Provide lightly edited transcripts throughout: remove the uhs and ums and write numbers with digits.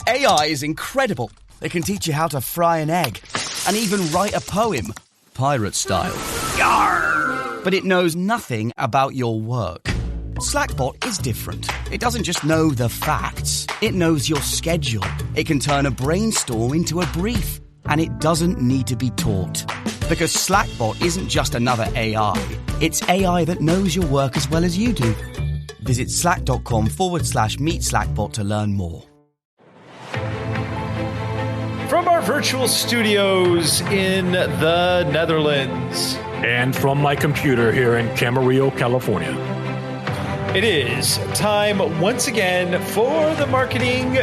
AI is incredible. It can teach you how to fry an egg and even write a poem, pirate style. Yarr! But it knows nothing about your work. Slackbot is different. It doesn't just know the facts. It knows your schedule. It can turn a brainstorm into a brief. And it doesn't need to be taught. Because Slackbot isn't just another AI. It's AI that knows your work as well as you do. Visit slack.com/meet Slackbot to learn more. From our virtual studios in the Netherlands. And from my computer here in Camarillo, California. It is time once again for the Marketing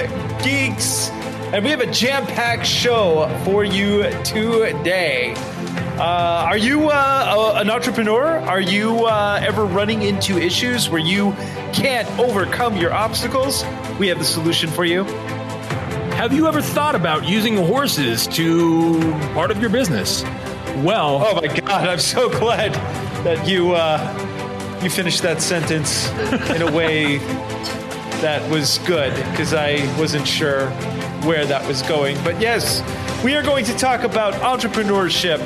Geeks. And we have a jam-packed show for you today. Are you an entrepreneur? Are you ever running into issues where you can't overcome your obstacles? We have the solution for you. Have you ever thought about using horses to part of your business? Well, oh my God, I'm so glad that you finished that sentence in a way that was good, because I wasn't sure where that was going. But yes, we are going to talk about entrepreneurship,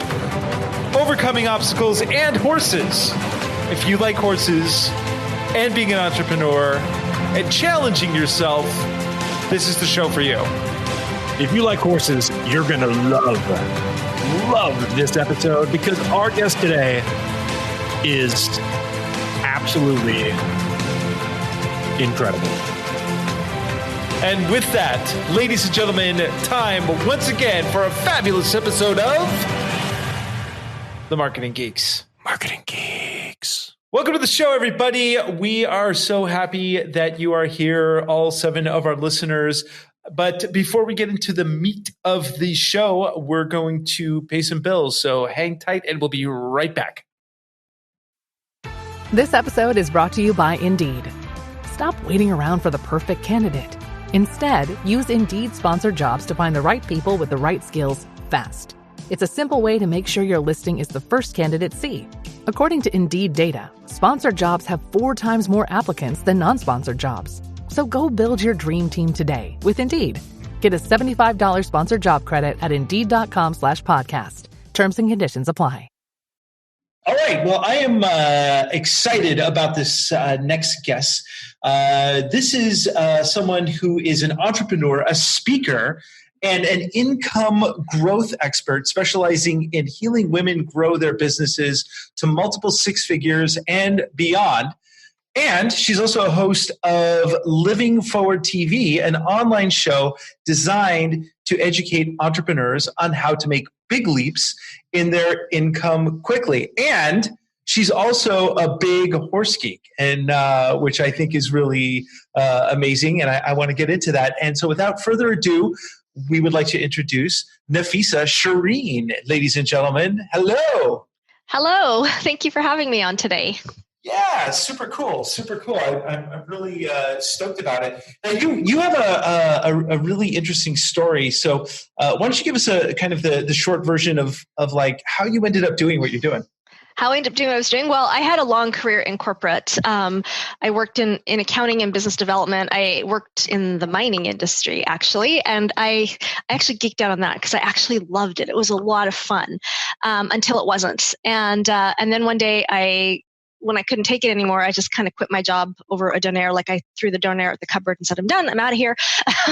overcoming obstacles, and horses. If you like horses and being an entrepreneur and challenging yourself, this is the show for you. If you like horses, you're going to love this episode, because our guest today is absolutely incredible. And with that, ladies and gentlemen, time once again for a fabulous episode of The Marketing Geeks. Marketing Geeks. Welcome to the show, everybody. We are so happy that you are here, all 7 of our listeners. But before we get into the meat of the show, we're going to pay some bills. So hang tight and we'll be right back. This episode is brought to you by Indeed. Stop waiting around for the perfect candidate. Instead, use Indeed sponsored jobs to find the right people with the right skills fast. It's a simple way to make sure your listing is the first candidates see. According to Indeed data, sponsored jobs have 4 times more applicants than non-sponsored jobs. So go build your dream team today with Indeed. Get a $75 sponsored job credit at Indeed.com/podcast. Terms and conditions apply. All right. Well, I am excited about this next guest. This is someone who is an entrepreneur, a speaker, and an income growth expert specializing in helping women grow their businesses to multiple 6 figures and beyond. And she's also a host of Living Forward TV, an online show designed to educate entrepreneurs on how to make big leaps in their income quickly. And she's also a big horse geek, and which I think is really amazing. And I want to get into that. And so without further ado, we would like to introduce Nafissa Shireen. Ladies and gentlemen, hello. Hello. Thank you for having me on today. Yeah, super cool, super cool. I'm really stoked about it. Now, you have a really interesting story. So why don't you give us a kind of the short version of like how you ended up doing what you're doing? How I ended up doing what I was doing? Well, I had a long career in corporate. I worked in accounting and business development. I worked in the mining industry, actually. And I actually geeked out on that because I actually loved it. It was a lot of fun until it wasn't. And then one day when I couldn't take it anymore, I just kind of quit my job over a donaire. Like I threw the donaire at the cupboard and said, I'm done, I'm out of here.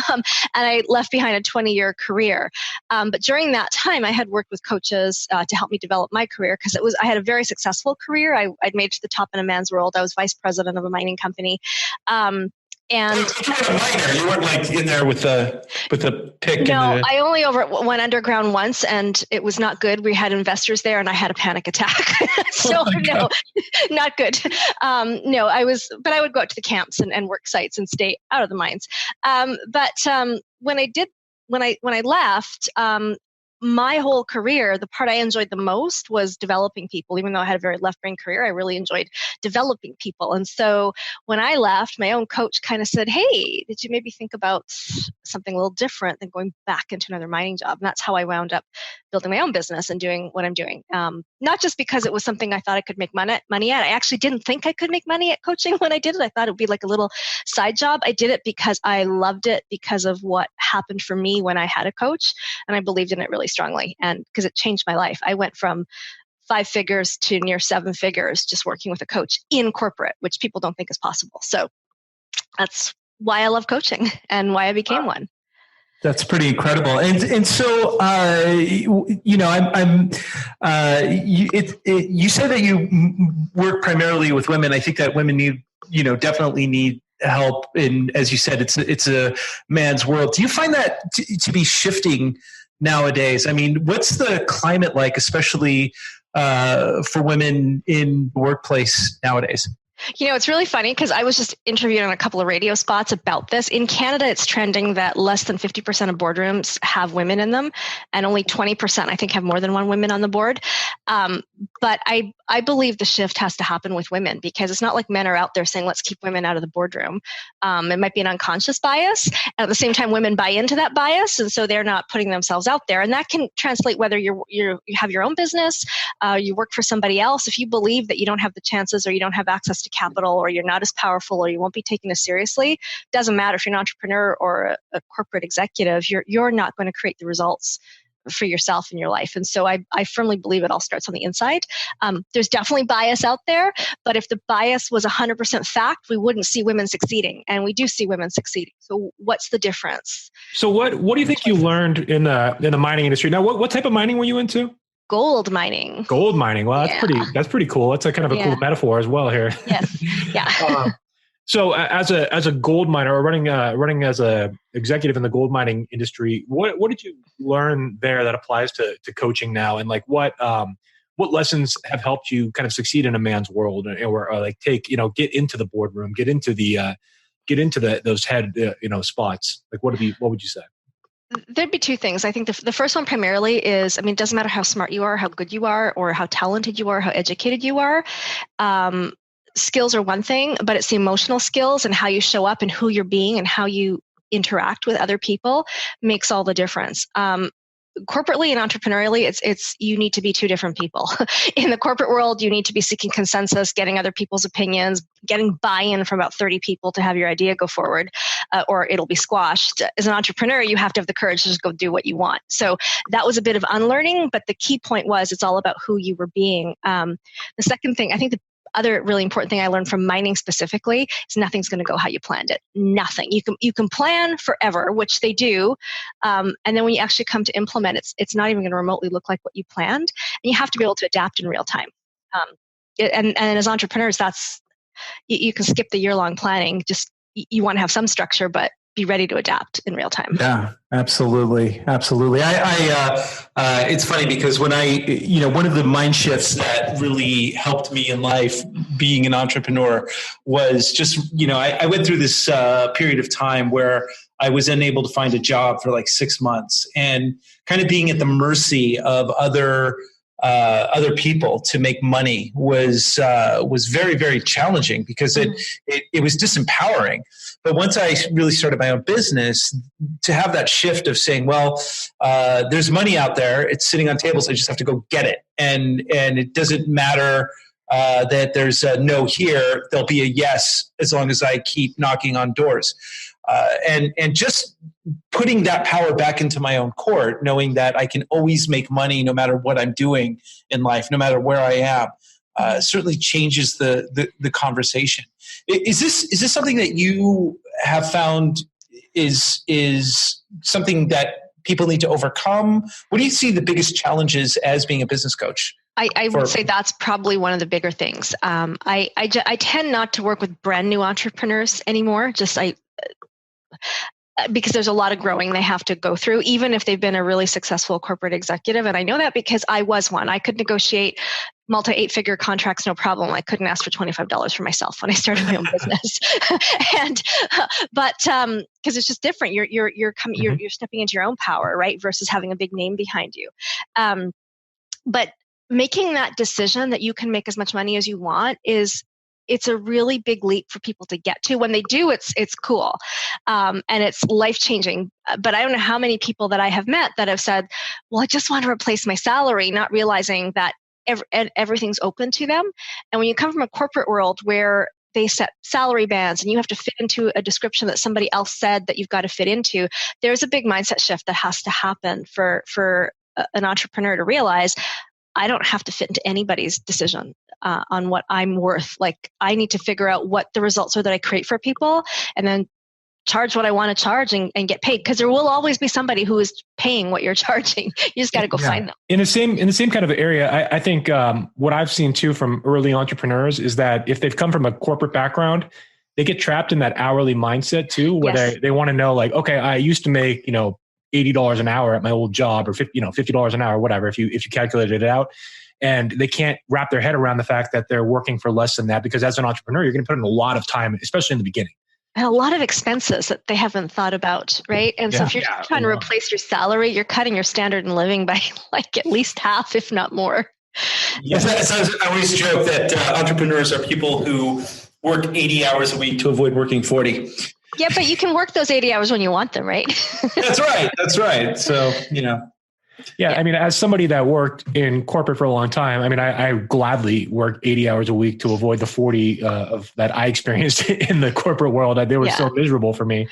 And I left behind a 20-year career. But during that time, I had worked with coaches to help me develop my career because I had a very successful career. I'd made it to the top in a man's world. I was vice president of a mining company. And you were a miner. You weren't like in there with the pick. No, I only went underground once, and it was not good. We had investors there, and I had a panic attack. So no, not good. No, but I would go out to the camps and work sites and stay out of the mines. But when I left, my whole career, the part I enjoyed the most was developing people. Even though I had a very left-brain career, I really enjoyed developing people. And so when I left, my own coach kind of said, hey, did you maybe think about something a little different than going back into another mining job? And that's how I wound up building my own business and doing what I'm doing. Not just because it was something I thought I could make money at. I actually didn't think I could make money at coaching when I did it. I thought it would be like a little side job. I did it because I loved it, because of what happened for me when I had a coach. And I believed in it really strongly, and because it changed my life. I went from 5 figures to near 7 figures just working with a coach in corporate, which people don't think is possible. So that's why I love coaching and why I became one. That's pretty incredible. And so, you said that you work primarily with women. I think that women definitely need help. And as you said, it's a man's world. Do you find that to be shifting nowadays? I mean, what's the climate like, especially for women in the workplace nowadays? It's really funny because I was just interviewed on a couple of radio spots about this. In Canada, it's trending that less than 50% of boardrooms have women in them, and only 20%, I think, have more than one woman on the board. But I believe the shift has to happen with women, because it's not like men are out there saying, let's keep women out of the boardroom. It might be an unconscious bias. At the same time, women buy into that bias, and so they're not putting themselves out there. And that can translate whether you have your own business, you work for somebody else. If you believe that you don't have the chances, or you don't have access to capital, or you're not as powerful, or you won't be taken as seriously, doesn't matter if you're an entrepreneur or a corporate executive, you're not going to create the results for yourself in your life. And so I firmly believe it all starts on the inside. There's definitely bias out there, but if the bias was 100% fact, we wouldn't see women succeeding, and we do see women succeeding. So what's the difference? So what do you think you learned in the mining industry? Now, what type of mining were you into? Gold mining. Gold mining. Well, that's pretty cool. That's a kind of a cool metaphor as well here. Yes. Yeah. So as a gold miner, or running as a executive in the gold mining industry, what did you learn there that applies to coaching now? And like what lessons have helped you kind of succeed in a man's world, or like get into the boardroom, get into those head spots? Like what would you say? There'd be 2 things. I think the first one primarily is, it doesn't matter how smart you are, how good you are, or how talented you are, how educated you are. Skills are one thing, but it's the emotional skills and how you show up and who you're being and how you interact with other people makes all the difference. Corporately and entrepreneurially, it's you need to be 2 different people. In the corporate world, you need to be seeking consensus, getting other people's opinions, getting buy-in from about 30 people to have your idea go forward, or it'll be squashed. As an entrepreneur, you have to have the courage to just go do what you want. So that was a bit of unlearning, but the key point was it's all about who you were being. The second thing, I think the other really important thing I learned from mining specifically is nothing's going to go how you planned it. Nothing. You can plan forever, which they do, and then when you actually come to implement, it's not even going to remotely look like what you planned, and you have to be able to adapt in real time. And as entrepreneurs, you can skip the year-long planning. Just you want to have some structure, but be ready to adapt in real time. Yeah, absolutely. It's funny because when one of the mind shifts that really helped me in life being an entrepreneur was just, I went through this period of time where I was unable to find a job for like 6 months, and kind of being at the mercy of other people to make money was very, very challenging, because it was disempowering. But once I really started my own business, to have that shift of saying, well, there's money out there, it's sitting on tables, I just have to go get it. And it doesn't matter that there's a no here, there'll be a yes as long as I keep knocking on doors. And just putting that power back into my own court, knowing that I can always make money no matter what I'm doing in life, no matter where I am, certainly changes the conversation. Is this something that you have found is something that people need to overcome? What do you see the biggest challenges as being a business coach? I would say that's probably one of the bigger things. I tend not to work with brand new entrepreneurs anymore. Because there's a lot of growing they have to go through, even if they've been a really successful corporate executive. And I know that because I was one. I could negotiate multi-8-figure contracts, no problem. I couldn't ask for $25 for myself when I started my own business. But because it's just different. You're stepping into your own power, right? Versus having a big name behind you. But making that decision that you can make as much money as you want it's a really big leap for people to get to. When they do, it's cool. And it's life-changing. But I don't know how many people that I have met that have said, well, I just want to replace my salary, not realizing that everything's open to them. And when you come from a corporate world where they set salary bands and you have to fit into a description that somebody else said that you've got to fit into, there's a big mindset shift that has to happen for an entrepreneur to realize, I don't have to fit into anybody's decision on what I'm worth. Like, I need to figure out what the results are that I create for people and then charge what I want to charge and get paid, because there will always be somebody who is paying what you're charging. You just got to go find them. In the same kind of area, I think what I've seen too from early entrepreneurs is that if they've come from a corporate background, they get trapped in that hourly mindset too, where they want to know, like, okay, I used to make, $80 an hour at my old job, or $50 an hour, whatever, if you calculated it out. And they can't wrap their head around the fact that they're working for less than that, because as an entrepreneur, you're going to put in a lot of time, especially in the beginning. And a lot of expenses that they haven't thought about, right? And so if you're trying to replace your salary, you're cutting your standard of living by like at least half, if not more. Yes. I always joke that entrepreneurs are people who work 80 hours a week to avoid working 40. Yeah, but you can work those 80 hours when you want them, right? That's right. So, Yeah, I mean, as somebody that worked in corporate for a long time, I mean, I gladly worked 80 hours a week to avoid the 40 of that I experienced in the corporate world. They were so miserable for me.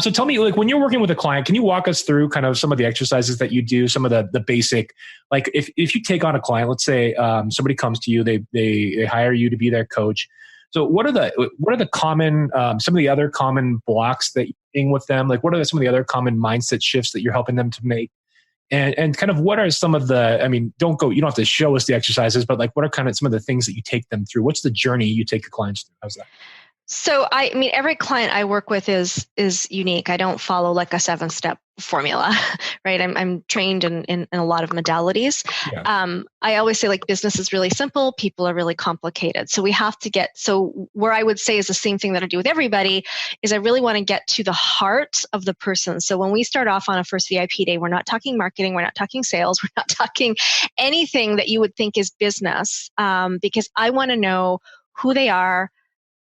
So tell me, like, when you're working with a client, can you walk us through kind of some of the exercises that you do, some of the basic, like if you take on a client, let's say somebody comes to you, they hire you to be their coach. So what are the common, some of the other common blocks that you're seeing with them? Like, what are some of the other common mindset shifts that you're helping them to make? And kind of what are some of the, I mean, you don't have to show us the exercises, but like, what are kind of some of the things that you take them through? What's the journey you take your clients through? How's that? So, I mean, every client I work with is unique. I don't follow like a 7-step formula, right? I'm trained in a lot of modalities. Yeah. I always say, like, business is really simple. People are really complicated. So we have to where I would say is the same thing that I do with everybody is I really want to get to the heart of the person. So when we start off on a first VIP day, we're not talking marketing. We're not talking sales. We're not talking anything that you would think is business, because I want to know who they are,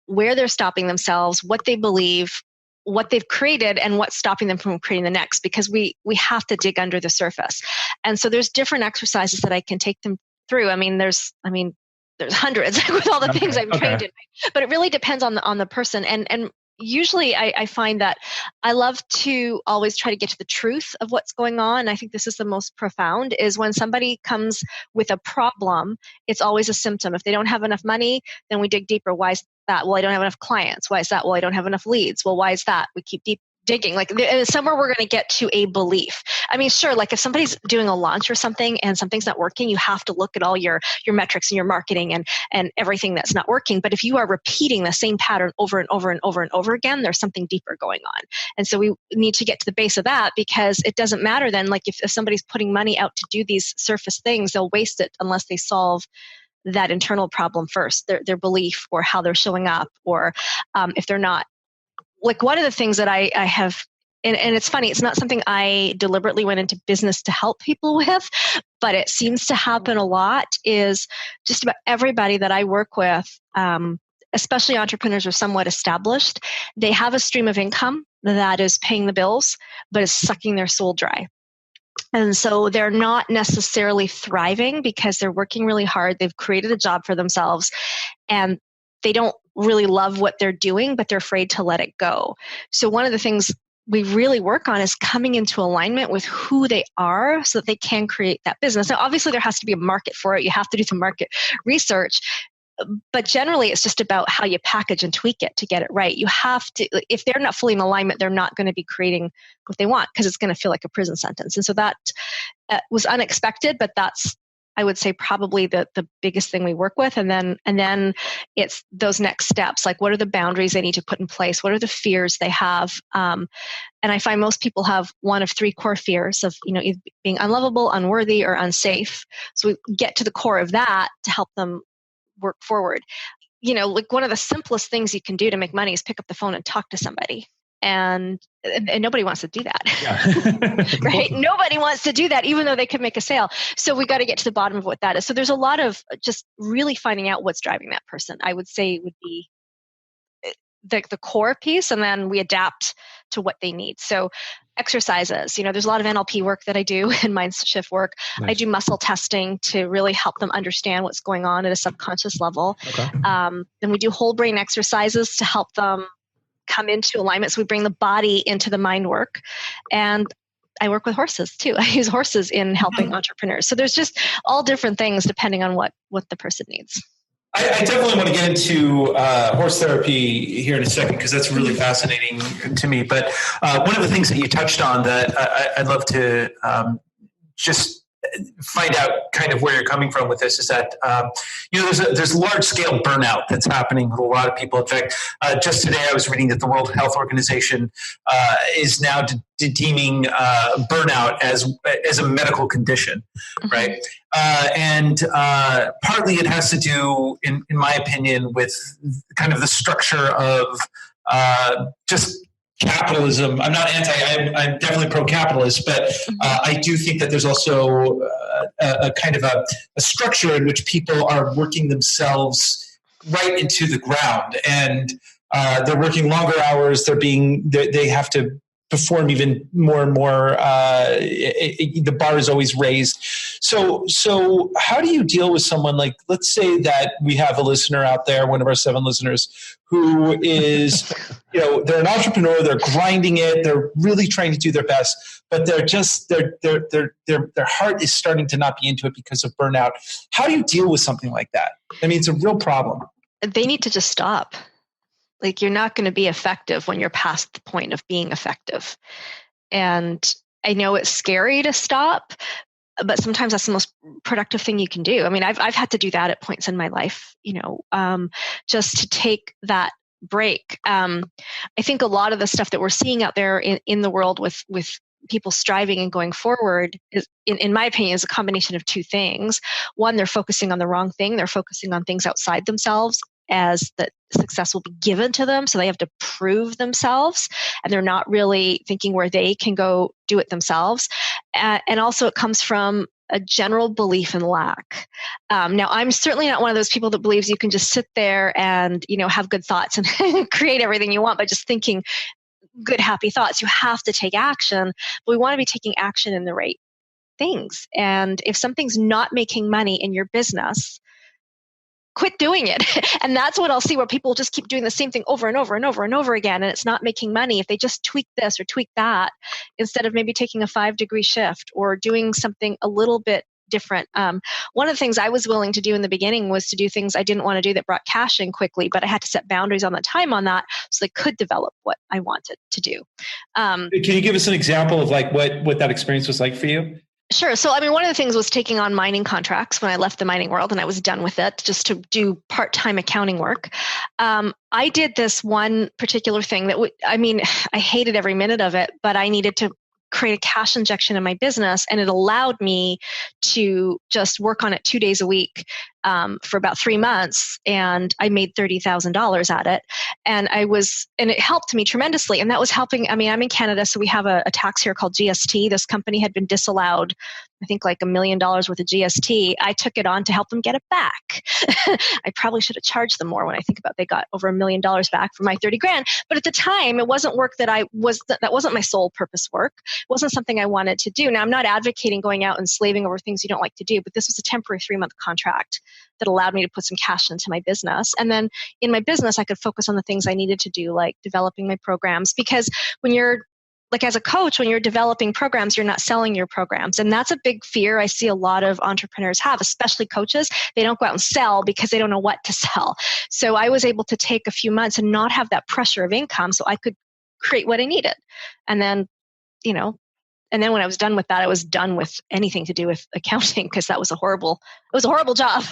where they're stopping themselves, what they believe, what they've created, and what's stopping them from creating the next, because we have to dig under the surface. And so there's different exercises that I can take them through. I mean, there's hundreds with all the things I've trained in, but it really depends on the person. And usually I find that I love to always try to get to the truth of what's going on. I think this is the most profound, is when somebody comes with a problem, it's always a symptom. If they don't have enough money, then we dig deeper. Why is that? Well, I don't have enough clients. Why is that? Well, I don't have enough leads. Well, why is that? We keep digging. Like, somewhere we're going to get to a belief. I mean, sure, like if somebody's doing a launch or something and something's not working, you have to look at all your metrics and your marketing and everything that's not working. But if you are repeating the same pattern over and over and over and over again, there's something deeper going on. And so we need to get to the base of that, because it doesn't matter then, like if somebody's putting money out to do these surface things, they'll waste it unless they solve that internal problem first, their belief or how they're showing up, or if they're not. Like, one of the things that I have, and it's funny, it's not something I deliberately went into business to help people with, but it seems to happen a lot, is just about everybody that I work with, especially entrepreneurs who are somewhat established, they have a stream of income that is paying the bills, but is sucking their soul dry. And so they're not necessarily thriving because they're working really hard. They've created a job for themselves and they don't really love what they're doing, but they're afraid to let it go. So one of the things we really work on is coming into alignment with who they are so that they can create that business. Now, obviously, there has to be a market for it. You have to do the market research. But generally, it's just about how you package and tweak it to get it right. You have to, if they're not fully in alignment, they're not going to be creating what they want, because it's going to feel like a prison sentence. And so that was unexpected, but that's I would say probably the biggest thing we work with. And then it's those next steps. Like, what are the boundaries they need to put in place? What are the fears they have? And I find most people have one of three core fears of, either being unlovable, unworthy, or unsafe. So we get to the core of that to help them work forward. Like one of the simplest things you can do to make money is pick up the phone and talk to somebody. And nobody wants to do that, Yeah. right? Nobody wants to do that, even though they could make a sale. So we got to get to the bottom of what that is. So there's a lot of just really finding out what's driving that person. I would say would be the core piece, and then we adapt to what they need. So exercises, there's a lot of NLP work that I do and mind shift work. Nice. I do muscle testing to really help them understand what's going on at a subconscious level. Okay. Then we do whole brain exercises to help them come into alignment. So we bring the body into the mind work. And I work with horses too. I use horses in helping entrepreneurs. So there's just all different things depending on what the person needs. I definitely want to get into horse therapy here in a second, because that's really fascinating to me. But one of the things that you touched on that I'd love to just find out kind of where you're coming from with this is that there's large scale burnout that's happening with a lot of people. In fact, just today I was reading that the World Health Organization is now deeming burnout as a medical condition, right? And partly it has to do, in my opinion, with kind of the structure of just capitalism. I'm not I'm definitely pro-capitalist, but I do think that there's also a kind of a structure in which people are working themselves right into the ground, and they're working longer hours. They have to perform even more and more. The bar is always raised. So how do you deal with someone like, let's say that we have a listener out there, one of our 7 listeners, who is, they're an entrepreneur, they're grinding it, they're really trying to do their best, but they're just, their heart is starting to not be into it because of burnout. How do you deal with something like that? I mean, it's a real problem. They need to just stop. Like, you're not going to be effective when you're past the point of being effective. And I know it's scary to stop, but sometimes that's the most productive thing you can do. I mean, I've had to do that at points in my life, just to take that break. I think a lot of the stuff that we're seeing out there in the world with people striving and going forward is, in my opinion, is a combination of two things. One, they're focusing on the wrong thing. They're focusing on things outside themselves, as that success will be given to them. So they have to prove themselves, and they're not really thinking where they can go do it themselves. And also it comes from a general belief in lack. Now, I'm certainly not one of those people that believes you can just sit there and, have good thoughts and create everything you want by just thinking good, happy thoughts. You have to take action, but we want to be taking action in the right things. And if something's not making money in your business, quit doing it. And that's what I'll see, where people just keep doing the same thing over and over and over and over again, and it's not making money. If they just tweak this or tweak that, instead of maybe taking a 5-degree shift or doing something a little bit different. One of the things I was willing to do in the beginning was to do things I didn't want to do that brought cash in quickly, but I had to set boundaries on the time on that so they could develop what I wanted to do. Can you give us an example of like what that experience was like for you? Sure. So, one of the things was taking on mining contracts when I left the mining world, and I was done with it, just to do part-time accounting work. I did this one particular thing that I hated every minute of it, but I needed to create a cash injection in my business, and it allowed me to just work on it 2 days a week for about 3 months, and I made $30,000 at it. And it helped me tremendously. And that was helping. I'm in Canada, so we have a tax here called GST. This company had been disallowed, I think, like $1 million worth of GST. I took it on to help them get it back. I probably should have charged them more when I think about it. They got over $1 million back for my 30 grand. But at the time, it wasn't work that wasn't my sole purpose work. It wasn't something I wanted to do. Now, I'm not advocating going out and slaving over things you don't like to do, but this was a temporary 3-month contract that allowed me to put some cash into my business. And then in my business, I could focus on the things I needed to do, like developing my programs. Because when you're, like, as a coach, when you're developing programs, you're not selling your programs. And that's a big fear I see a lot of entrepreneurs have, especially coaches. They don't go out and sell because they don't know what to sell. So I was able to take a few months and not have that pressure of income, so I could create what I needed. And then, And then when I was done with that, I was done with anything to do with accounting because it was a horrible job,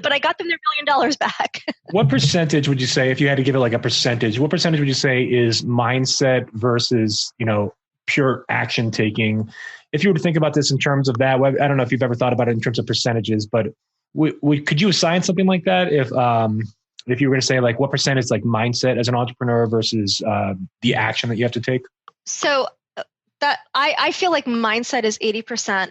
but I got them their $1 million back. What percentage would you say, if you had to give it like a percentage, what percentage would you say is mindset versus, pure action taking? If you were to think about this in terms of that, I don't know if you've ever thought about it in terms of percentages, but could you assign something like that? If you were going to say like what percent is like mindset as an entrepreneur versus the action that you have to take? So that I feel like mindset is 80%,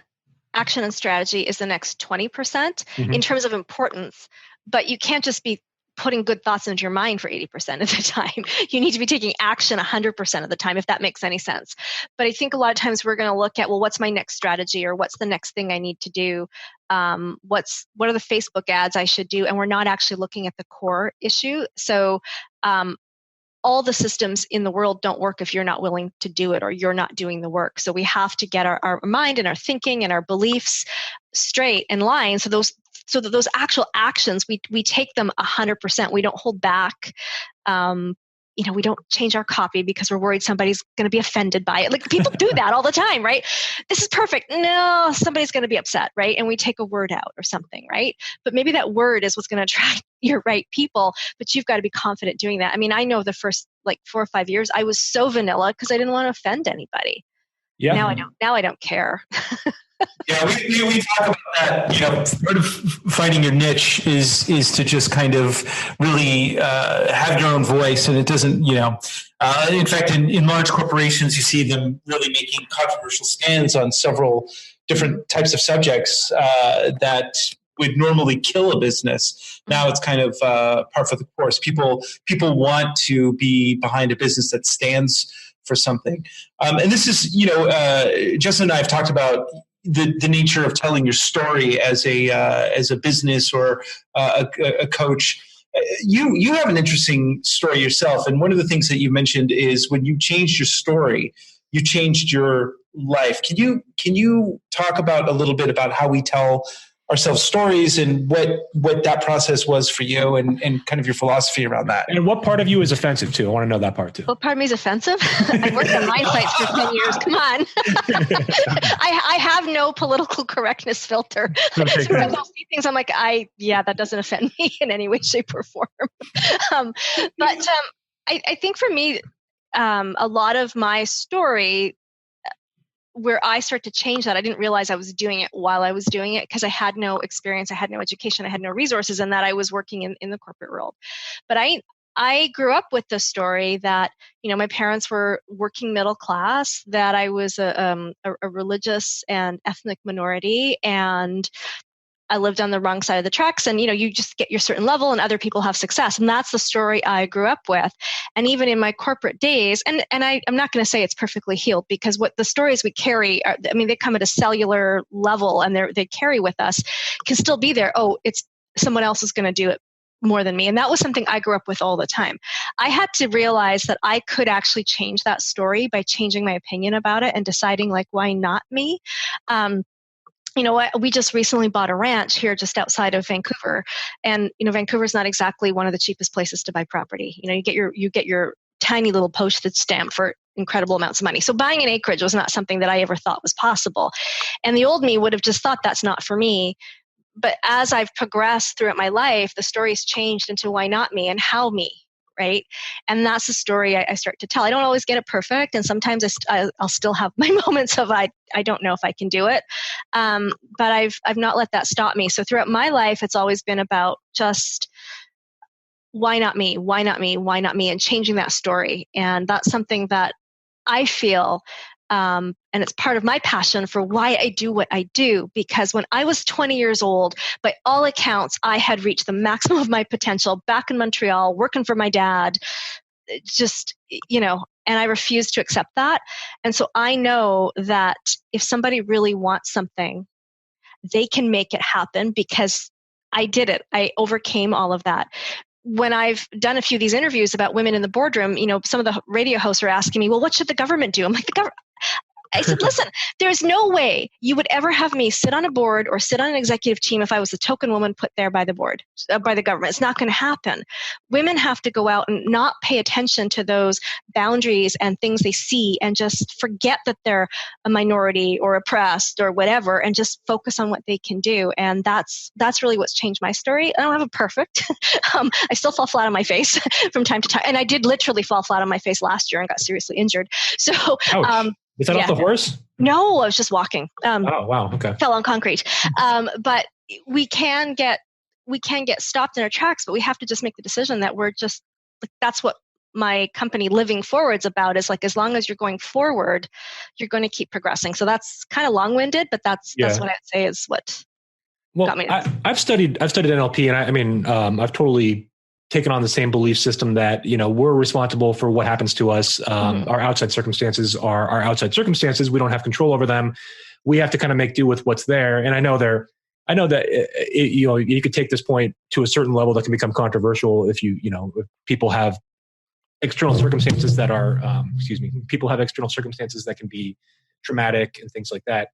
action and strategy is the next 20% in terms of importance. But you can't just be putting good thoughts into your mind for 80% of the time. You need to be taking action 100% of the time, if that makes any sense. But I think a lot of times we're going to look at, well, what's my next strategy, or what's the next thing I need to do? What are the Facebook ads I should do? And we're not actually looking at the core issue. So all the systems in the world don't work if you're not willing to do it or you're not doing the work. So we have to get our mind and our thinking and our beliefs straight in line. So that those actual actions, we take them 100%. We don't hold back. We don't change our copy because we're worried somebody's going to be offended by it. Like people do that all the time, right? This is perfect. No, somebody's going to be upset, right? And we take a word out or something, right? But maybe that word is what's going to attract your right people, but you've got to be confident doing that. I mean, I know the first 4 or 5 years, I was so vanilla because I didn't want to offend anybody. Yeah. Now I don't care. Yeah, we talk about that. Part of finding your niche is to just kind of really have your own voice, and it doesn't. In fact, in large corporations, you see them really making controversial stands on several different types of subjects that would normally kill a business. Now it's kind of par for the course. People want to be behind a business that stands for something, and this is Justin and I have talked about the nature of telling your story as a business or a coach. You have an interesting story yourself, and one of the things that you mentioned is when you changed your story, you changed your life. Can you talk about a little bit about how we tell ourselves stories and what that process was for you and kind of your philosophy around that? And what part of you is offensive too? I want to know that part too. What part of me is offensive? I worked on mind sites for 10 years. Come on. I have no political correctness filter. Okay, so when I see things, I'm like, that doesn't offend me in any way, shape, or form. But I think for me, a lot of my story, where I start to change that, I didn't realize I was doing it while I was doing it because I had no experience, I had no education, I had no resources, and that I was working in the corporate world. But I grew up with the story that, my parents were working middle class, that I was a religious and ethnic minority, and I lived on the wrong side of the tracks, and you just get your certain level and other people have success. And that's the story I grew up with. And even in my corporate days, and I'm not going to say it's perfectly healed, because what the stories we carry are, they come at a cellular level and they carry with us, can still be there. Oh, it's someone else is going to do it more than me. And that was something I grew up with all the time. I had to realize that I could actually change that story by changing my opinion about it and deciding why not me? We just recently bought a ranch here just outside of Vancouver, and Vancouver's not exactly one of the cheapest places to buy property. You get your tiny little postage stamp for incredible amounts of money. So buying an acreage was not something that I ever thought was possible. And the old me would have just thought that's not for me. But as I've progressed throughout my life, the story's changed into why not me and how me. Right. And that's the story I start to tell. I don't always get it perfect. And sometimes I'll still have my moments of, I don't know if I can do it. But I've not let that stop me. So throughout my life, it's always been about just, why not me? Why not me? Why not me? And changing that story. And that's something that I feel, and it's part of my passion for why I do what I do, because when I was 20 years old, by all accounts, I had reached the maximum of my potential back in Montreal, working for my dad, and I refused to accept that. And so I know that if somebody really wants something, they can make it happen, because I did it. I overcame all of that. When I've done a few of these interviews about women in the boardroom, some of the radio hosts are asking me, well, what should the government do? I'm like, I said, listen, there's no way you would ever have me sit on a board or sit on an executive team if I was a token woman put there by the board, by the government. It's not going to happen. Women have to go out and not pay attention to those boundaries and things they see and just forget that they're a minority or oppressed or whatever and just focus on what they can do. And that's really what's changed my story. I don't have it perfect. I still fall flat on my face from time to time. And I did literally fall flat on my face last year and got seriously injured. So, is that off the horse? No, I was just walking. Oh, wow. Okay. Fell on concrete. But we can get stopped in our tracks, but we have to just make the decision that we're just like, that's what my company Living Forward's about, is like, as long as you're going forward, you're going to keep progressing. So that's kind of long-winded, but that's what I'd say is what got me. I've studied NLP, and I've totally taken on the same belief system that, we're responsible for what happens to us. Our outside circumstances are our outside circumstances. We don't have control over them. We have to kind of make do with what's there. And I know that you could take this point to a certain level that can become controversial if if people have external circumstances that are, people have external circumstances that can be traumatic and things like that.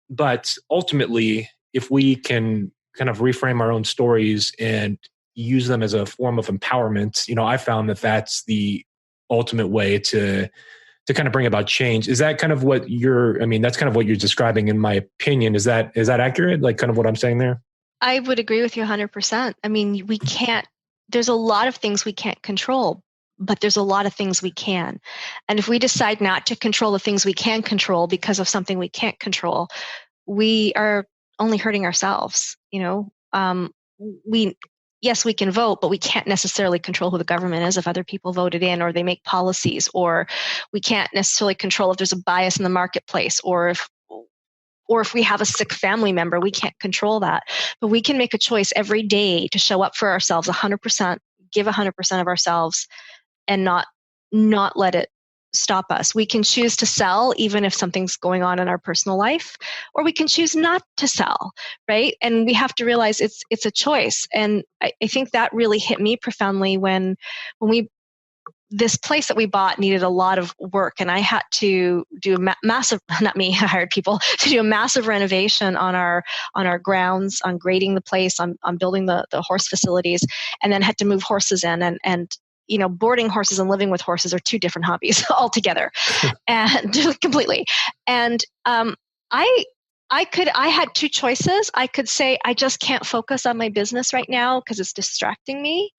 But ultimately, if we can kind of reframe our own stories and use them as a form of empowerment, I found that that's the ultimate way to kind of bring about change. Is that kind of what that's kind of what you're describing, in my opinion. Is that accurate? Like kind of what I'm saying there? I would agree with you 100%. I mean, there's a lot of things we can't control, but there's a lot of things we can. And if we decide not to control the things we can control because of something we can't control, we are only hurting ourselves. Yes, we can vote, but we can't necessarily control who the government is if other people voted in or they make policies, or we can't necessarily control if there's a bias in the marketplace, or if we have a sick family member. We can't control that. But we can make a choice every day to show up for ourselves 100%, give 100% of ourselves, and not let it stop us. We can choose to sell even if something's going on in our personal life, or we can choose not to sell, right? And we have to realize it's a choice. And I think that really hit me profoundly when this place that we bought needed a lot of work, and I had to do a massive, not me, I hired people to do a massive renovation on our grounds, on grading the place, on building the horse facilities, and then had to move horses in, and boarding horses and living with horses are two different hobbies altogether, and completely. And I had two choices. I could say, I just can't focus on my business right now because it's distracting me.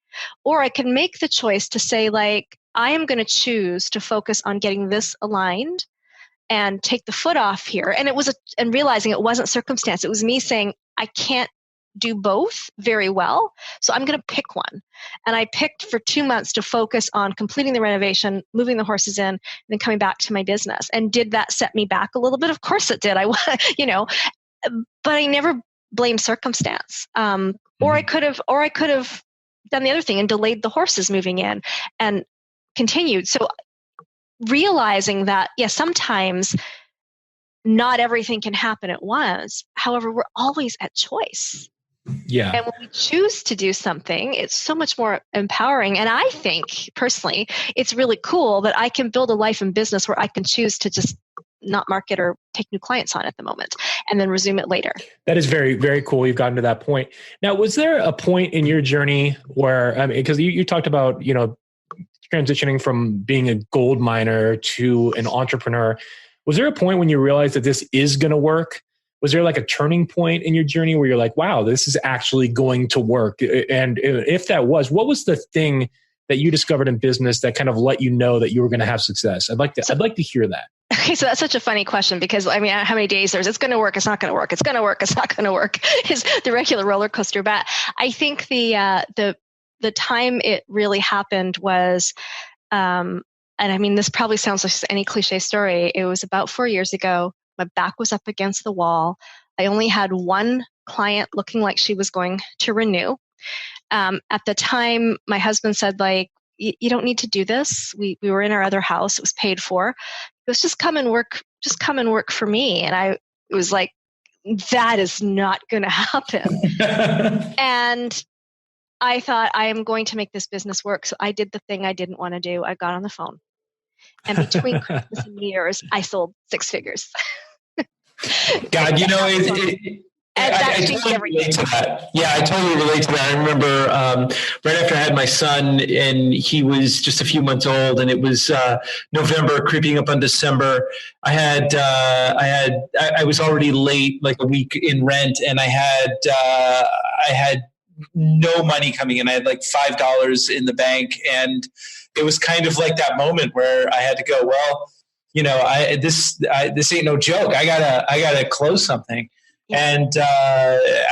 Or I can make the choice to say, like, I am going to choose to focus on getting this aligned and take the foot off here. And and realizing it wasn't circumstance. It was me saying, I can't do both very well, so I'm going to pick one. And I picked for 2 months to focus on completing the renovation, moving the horses in, and then coming back to my business. And did that set me back a little bit? Of course it did. But I never blamed circumstance. Or I could have done the other thing and delayed the horses moving in and continued. So realizing that, sometimes not everything can happen at once. However, we're always at choice. Yeah. And when we choose to do something, it's so much more empowering. And I think personally, it's really cool that I can build a life and business where I can choose to just not market or take new clients on at the moment and then resume it later. That is very, very cool. You've gotten to that point. Now, was there a point in your journey where, because you talked about, transitioning from being a gold miner to an entrepreneur, was there a point when you realized that this is going to work? Was there like a turning point in your journey where you're like, wow, this is actually going to work? And if that was, what was the thing that you discovered in business that kind of let you know that you were going to have success? I'd like to hear that. Okay, so that's such a funny question because how many days it's going to work, it's not going to work, it's going to work, it's not going to work is the regular roller coaster. But I think the time it really happened was, and this probably sounds like any cliche story. It was about 4 years ago. My back was up against the wall. I only had one client looking like she was going to renew. At the time, my husband said, like, you don't need to do this. We were in our other house. It was paid for. It was just come and work for me. And I was like, that is not going to happen. And I thought, I am going to make this business work. So I did the thing I didn't want to do. I got on the phone And between Christmas and New Year's, I sold 6 figures. God, you know, that I changed totally everything. relate to that. Yeah, I totally relate to that. I remember right after I had my son, and he was just a few months old, and it was November, creeping up on December. I was already late, like a week in rent, and I had no money coming in. I had like $5 in the bank, and it was kind of like that moment where I had to go, well, you know, this ain't no joke. I gotta close something. Yeah. And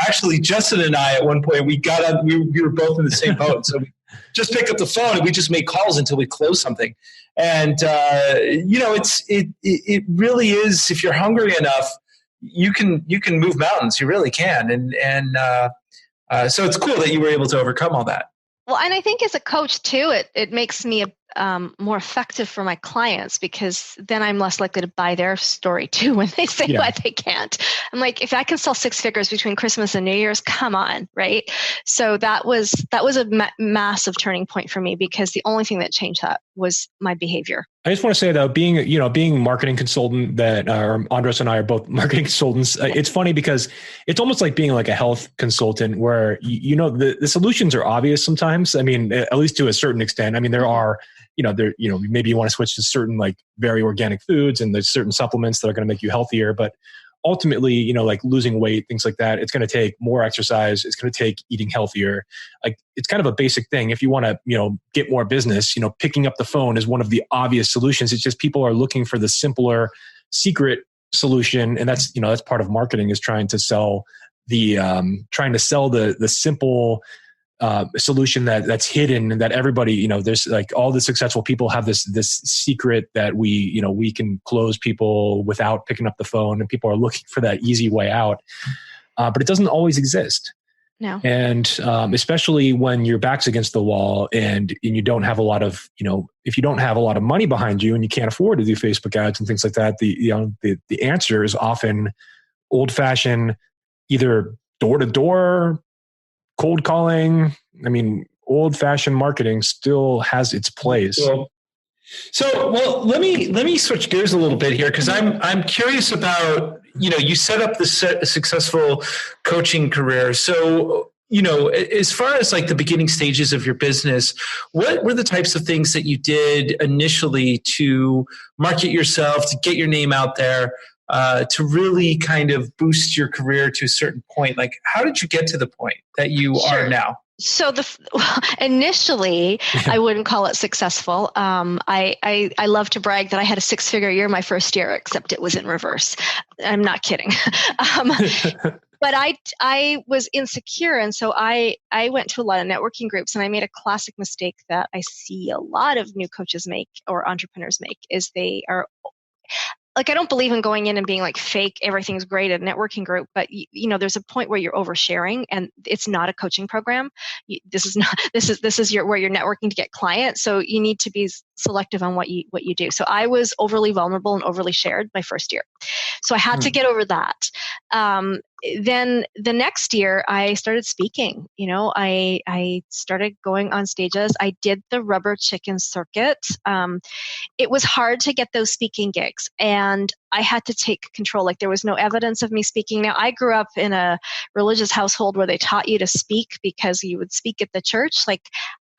actually, Justin and I, at one point, we got on. We were both in the same boat, so we just picked up the phone and we just made calls until we closed something. And you know, it really is. If you're hungry enough, you can move mountains. You really can. And so it's cool that you were able to overcome all that. Well, and I think as a coach too, it makes me more effective for my clients, because then I'm less likely to buy their story too when they say why they can't. I'm like, if I can sell 6 figures between Christmas and New Year's, come on, right? So that was a massive turning point for me, because the only thing that changed that was my behavior. I just want to say though, being marketing consultant, that Andros and I are both marketing consultants. It's funny because it's almost like being like a health consultant, where the solutions are obvious sometimes. I mean, at least to a certain extent. I mean, there are, maybe you want to switch to certain like very organic foods, and there's certain supplements that are going to make you healthier, but ultimately, like losing weight, things like that, it's going to take more exercise. It's going to take eating healthier. Like, it's kind of a basic thing. If you want to, get more business, picking up the phone is one of the obvious solutions. It's just people are looking for the simpler secret solution. And that's part of marketing, is trying to sell the simple solution that's hidden, and that everybody, there's like all the successful people have this secret that we can close people without picking up the phone, and people are looking for that easy way out. But it doesn't always exist. No. And especially when your back's against the wall and you don't have a lot of, if you don't have a lot of money behind you and you can't afford to do Facebook ads and things like that, the answer is often old fashioned, either door to door, cold calling. I mean, old-fashioned marketing still has its place. So let me switch gears a little bit here, because I'm curious about, you set up this successful coaching career. So, as far as like the beginning stages of your business, what were the types of things that you did initially to market yourself, to get your name out there, to really kind of boost your career to a certain point? Like, how did you get to the point that you are now? So initially, I wouldn't call it successful. I love to brag that I had a 6-figure year my first year, except it was in reverse. I'm not kidding. But I was insecure. And so I went to a lot of networking groups, and I made a classic mistake that I see a lot of new coaches make, or entrepreneurs make, is they are like, I don't believe in going in and being like fake, everything's great at a networking group, but there's a point where you're oversharing, and it's not a coaching program. This is where you're networking to get clients. So you need to be selective on what you do. So I was overly vulnerable and overly shared my first year. So I had to get over that. Then the next year I started speaking. I started going on stages. I did the rubber chicken circuit. It was hard to get those speaking gigs, and I had to take control. Like, there was no evidence of me speaking. Now, I grew up in a religious household where they taught you to speak because you would speak at the church. Like,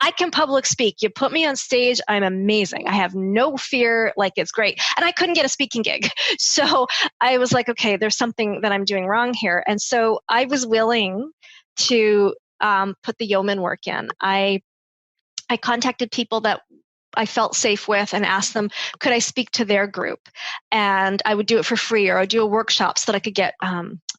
I can public speak. You put me on stage, I'm amazing. I have no fear. Like, it's great. And I couldn't get a speaking gig. So I was like, okay, there's something that I'm doing wrong here. And so I was willing to put the yeoman work in. I contacted people that I felt safe with and asked them, could I speak to their group? And I would do it for free, or I'd do a workshop so that I could get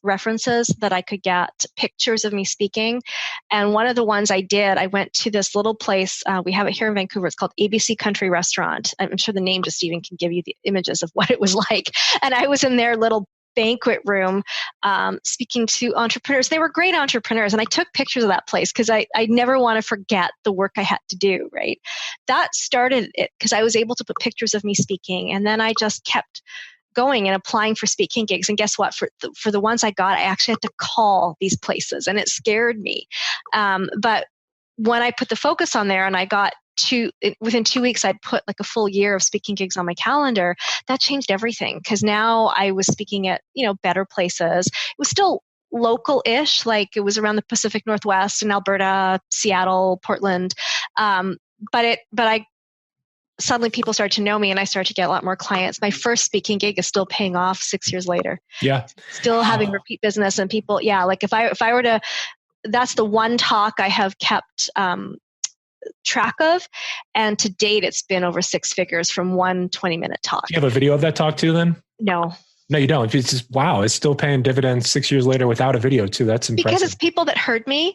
references, that I could get pictures of me speaking. And one of the ones I did, I went to this little place. We have it here in Vancouver. It's called ABC Country Restaurant. I'm sure the name just even can give you the images of what it was like. And I was in their little banquet room speaking to entrepreneurs. They were great entrepreneurs, and I took pictures of that place because I never want to forget the work I had to do, right? That started it because I was able to put pictures of me speaking, and then I just kept going and applying for speaking gigs. And guess what? For the ones I got, I actually had to call these places, and it scared me. But when I put the focus on there and I got within 2 weeks, I'd put like a full year of speaking gigs on my calendar. That changed everything because now I was speaking at, better places. It was still local-ish, like it was around the Pacific Northwest in Alberta, Seattle, Portland. But suddenly people started to know me and I started to get a lot more clients. My first speaking gig is still paying off 6 years later. Yeah. Still having repeat business and people, like if I were to, that's the one talk I have kept track of. And to date, it's been over 6 figures from one 20-minute talk. Do you have a video of that talk too then? No, you don't. It's just, wow, it's still paying dividends 6 years later without a video too. That's impressive. Because it's people that heard me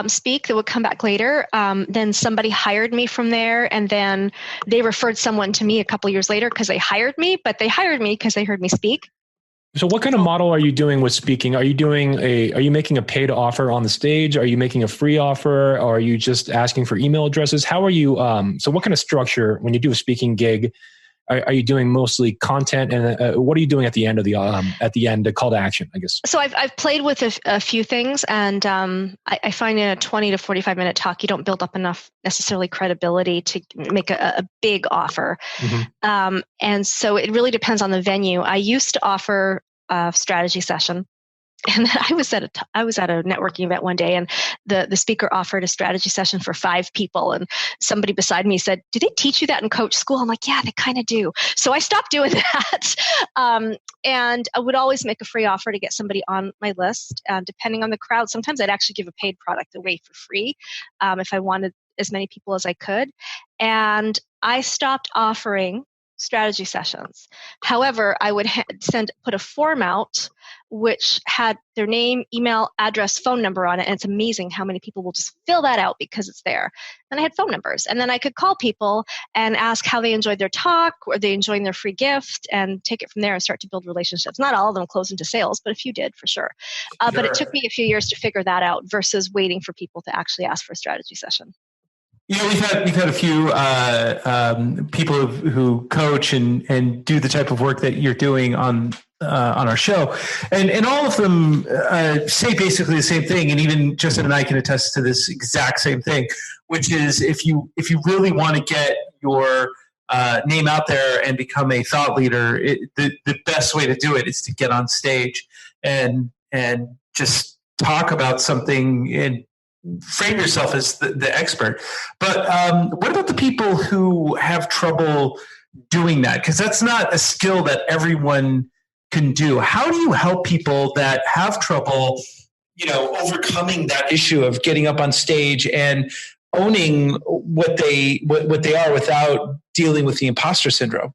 speak that would come back later. Then somebody hired me from there, and then they referred someone to me a couple years later because they hired me, but they hired me because they heard me speak. So what kind of model are you doing with speaking? Are you making a paid offer on the stage? Are you making a free offer? Or are you just asking for email addresses? How are you, so what kind of structure when you do a speaking gig? Are you doing mostly content, and what are you doing at the end of the call to action, I guess? So I've played with a few things, and I find in a 20 to 45 minute talk, you don't build up enough necessarily credibility to make a big offer. Mm-hmm. And so it really depends on the venue. I used to offer a strategy session. And I was at a networking event one day, and the speaker offered a strategy session for 5 people. And somebody beside me said, "Do they teach you that in coach school?" I'm like, "Yeah, they kind of do." So I stopped doing that. And I would always make a free offer to get somebody on my list. Depending on the crowd, sometimes I'd actually give a paid product away for free if I wanted as many people as I could. And I stopped offering strategy sessions. However, I would put a form out which had their name, email, address, phone number on it. And it's amazing how many people will just fill that out because it's there. And I had phone numbers. And then I could call people and ask how they enjoyed their talk, or they enjoying their free gift, and take it from there and start to build relationships. Not all of them closed into sales, but a few did for sure. But it took me a few years to figure that out versus waiting for people to actually ask for a strategy session. We've had a few people who coach and do the type of work that you're doing on our show, and all of them say basically the same thing. And even Justin and I can attest to this exact same thing, which is if you really want to get your name out there and become a thought leader, the best way to do it is to get on stage and just talk about something and frame yourself as the expert. But what about the people who have trouble doing that? Because that's not a skill that everyone can do. How do you help people that have trouble, overcoming that issue of getting up on stage and owning what they are without dealing with the imposter syndrome?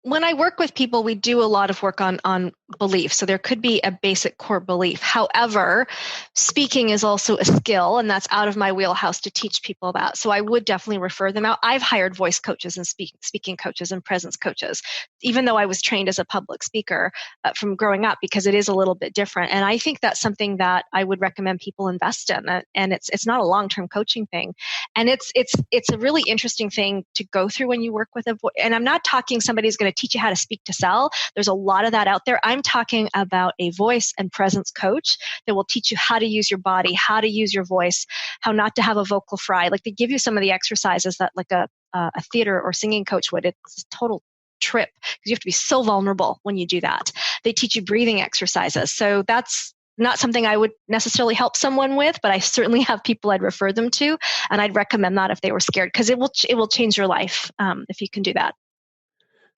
When I work with people, we do a lot of work on belief. So there could be a basic core belief. However, speaking is also a skill, and that's out of my wheelhouse to teach people that. So I would definitely refer them out. I've hired voice coaches and speaking coaches and presence coaches, even though I was trained as a public speaker from growing up, because it is a little bit different. And I think that's something that I would recommend people invest in. And it's not a long-term coaching thing. And it's a really interesting thing to go through when you work with a voice. And I'm not talking somebody's going to teach you how to speak to sell. There's a lot of that out there. I'm talking about a voice and presence coach that will teach you how to use your body, how to use your voice, how not to have a vocal fry. Like, they give you some of the exercises that like a theater or singing coach would. It's a total trip because you have to be so vulnerable when you do that. They teach you breathing exercises. So that's not something I would necessarily help someone with, but I certainly have people I'd refer them to, and I'd recommend that if they were scared, because it will change your life if you can do that.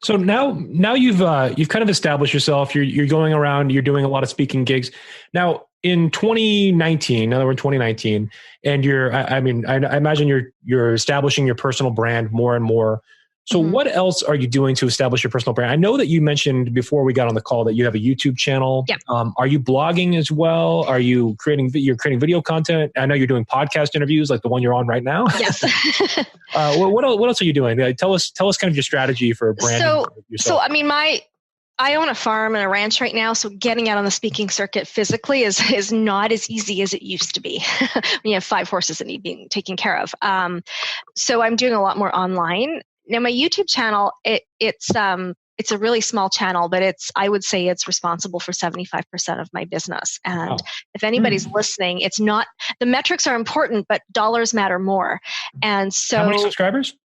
So now you've kind of established yourself. You're going around. You're doing a lot of speaking gigs. Now in 2019, now that we're in 2019, and I imagine you're establishing your personal brand more and more. So what else are you doing to establish your personal brand? I know that you mentioned before we got on the call that you have a YouTube channel. Yeah. Are you blogging as well? Are you creating video content? I know you're doing podcast interviews like the one you're on right now. Yes. What else are you doing? Tell us kind of your strategy for branding yourself. I own a farm and a ranch right now, so getting out on the speaking circuit physically is not as easy as it used to be when you have 5 horses that need being taken care of. So I'm doing a lot more online. Now, my YouTube channel, it's it's a really small channel, but I would say it's responsible for 75% of my business. And if anybody's listening, it's not, the metrics are important, but dollars matter more. And so how many subscribers?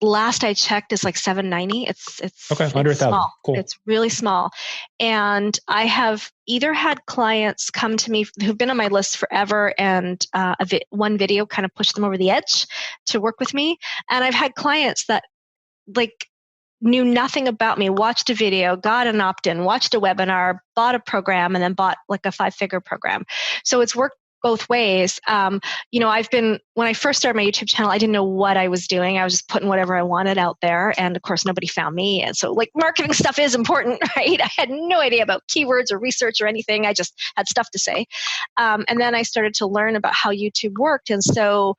Last I checked is like 790. It's okay, under 1,000. Small. Cool. It's really small. And I have either had clients come to me who've been on my list forever, and one video kind of pushed them over the edge to work with me. And I've had clients that like knew nothing about me, watched a video, got an opt-in, watched a webinar, bought a program, and then bought like a 5-figure program. So it's worked both ways. When I first started my YouTube channel, I didn't know what I was doing. I was just putting whatever I wanted out there. And of course, nobody found me. And so like marketing stuff is important, right? I had no idea about keywords or research or anything. I just had stuff to say. And then I started to learn about how YouTube worked. And so